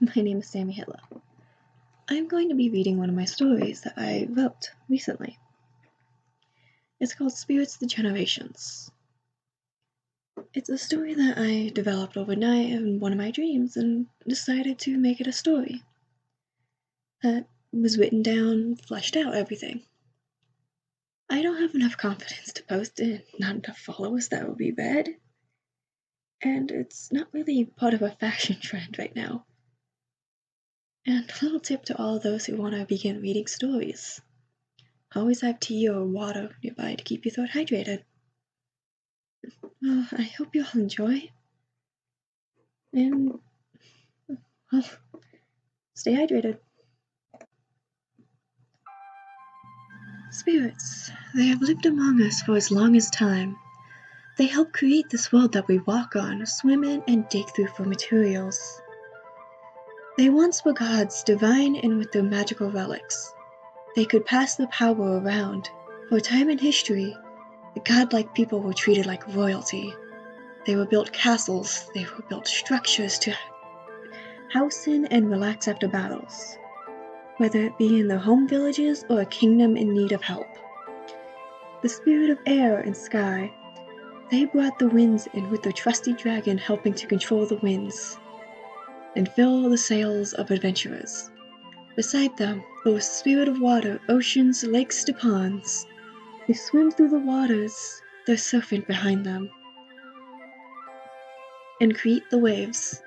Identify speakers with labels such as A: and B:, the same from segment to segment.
A: My name is Sammy Hitler. I'm going to be reading one of my stories that I wrote recently. It's called Spirits the Generations. It's a story that I developed overnight in one of my dreams and decided to make it a story. That was written down, fleshed out, everything. I don't have enough confidence to post it, not enough followers that will be read. And it's not really part of a fashion trend right now. And a little tip to all those who want to begin reading stories. Always have tea or water nearby to keep your throat hydrated. Well, I hope you all enjoy. And, well, stay hydrated. Spirits, they have lived among us for as long as time. They help create this world that we walk on, swim in, and dig through for materials. They once were gods, divine and with their magical relics. They could pass the power around. For a time in history, the godlike people were treated like royalty. They were built castles, they were built structures to house in and relax after battles, whether it be in their home villages or a kingdom in need of help. The spirit of air and sky, they brought the winds in with their trusty dragon helping to control the winds and fill the sails of adventurers. Beside them, there was the spirit of water, oceans, lakes to ponds. They swim through the waters, their serpent behind them, and create the waves,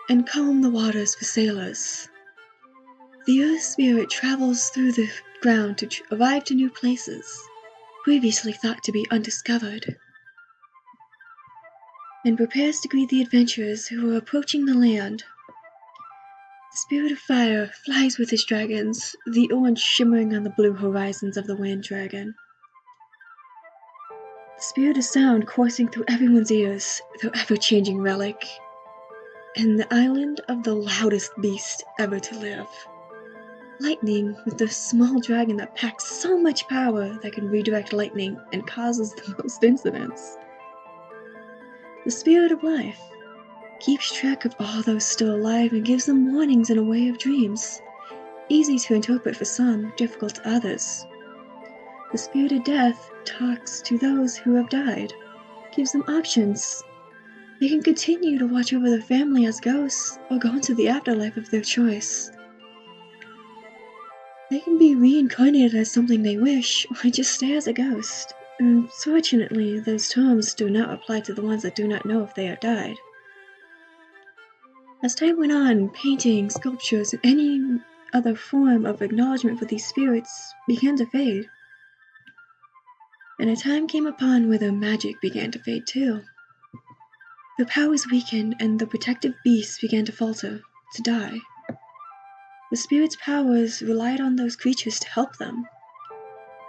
A: and calm the waters for sailors. The earth spirit travels through the ground to arrive to new places, previously thought to be undiscovered, and prepares to greet the adventurers who are approaching the land. The spirit of fire flies with his dragons, the orange shimmering on the blue horizons of the wind dragon. The spirit of sound coursing through everyone's ears, their ever-changing relic, and the island of the loudest beast ever to live. Lightning, with the small dragon that packs so much power that can redirect lightning and causes the most incidents. The spirit of life keeps track of all those still alive and gives them warnings in a way of dreams, easy to interpret for some, difficult to others. The spirit of death talks to those who have died, gives them options. They can continue to watch over their family as ghosts or go into the afterlife of their choice. They can be reincarnated as something they wish, or just stay as a ghost. Unfortunately, those terms do not apply to the ones that do not know if they have died. As time went on, paintings, sculptures, and any other form of acknowledgement for these spirits began to fade. And a time came upon where their magic began to fade too. Their powers weakened, and the protective beasts began to falter, to die. The spirits' powers relied on those creatures to help them.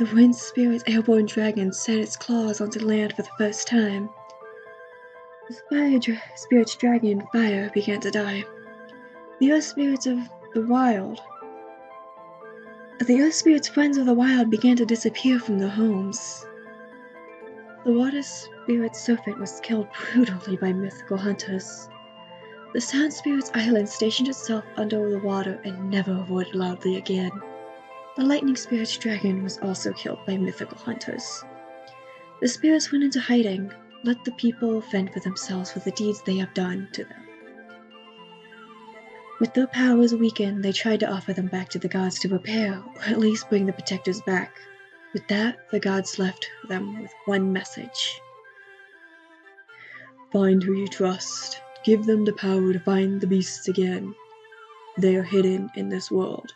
A: The wind spirit's airborne dragon set its claws onto land for the first time. The fire spirit's dragon, fire, began to die. The earth spirits of the wild. The earth spirits' friends of the wild began to disappear from their homes. The water spirit's serpent was killed brutally by mythical hunters. The Sound Spirit's island stationed itself under the water and never roared loudly again. The Lightning Spirit's dragon was also killed by mythical hunters. The spirits went into hiding, let the people fend for themselves for the deeds they have done to them. With their powers weakened, they tried to offer them back to the gods to repair, or at least bring the protectors back. With that, the gods left them with one message. Find who you trust. Give them the power to find the beasts again. They are hidden in this world.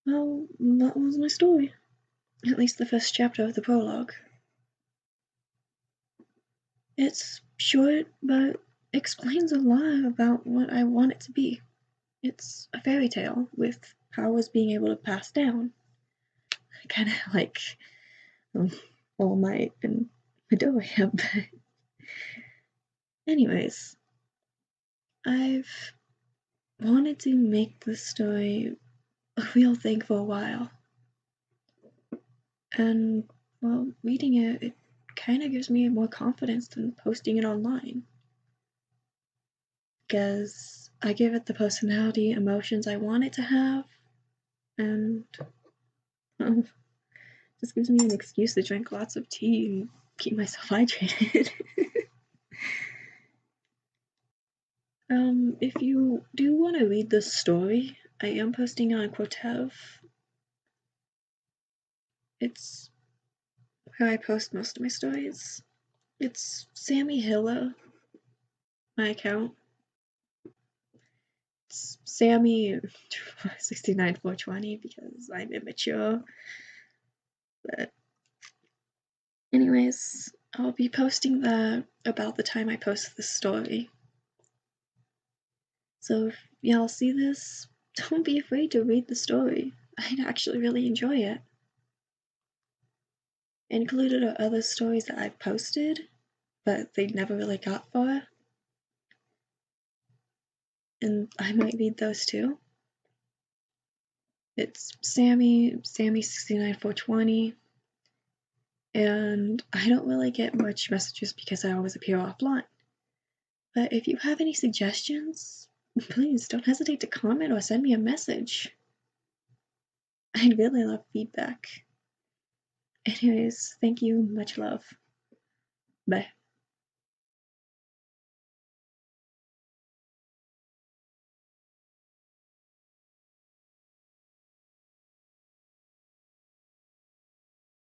A: Well, that was my story. At least the first chapter of the prologue. It's short, but explains a lot about what I want it to be. It's a fairy tale with powers being able to pass down. Kind of like All Might and Midoriya, but anyways, I've wanted to make this story a real thing for a while. And, well, reading it kind of gives me more confidence than posting it online. Because I give it the personality, emotions I want it to have, and just gives me an excuse to drink lots of tea and keep myself hydrated. If you do want to read this story, I am posting on Quotev. It's where I post most of my stories. It's Sammy Hilla, my account. It's Sammy 69420 because I'm immature. But anyways, I'll be posting that about the time I post this story. So if y'all see this, don't be afraid to read the story. I'd actually really enjoy it. Included are other stories that I've posted, but they never really got far. And I might read those too. It's Sammy 69420. And I don't really get much messages because I always appear offline. But if you have any suggestions, please don't hesitate to comment or send me a message. I'd really love feedback. Anyways, thank you. Much love. Bye.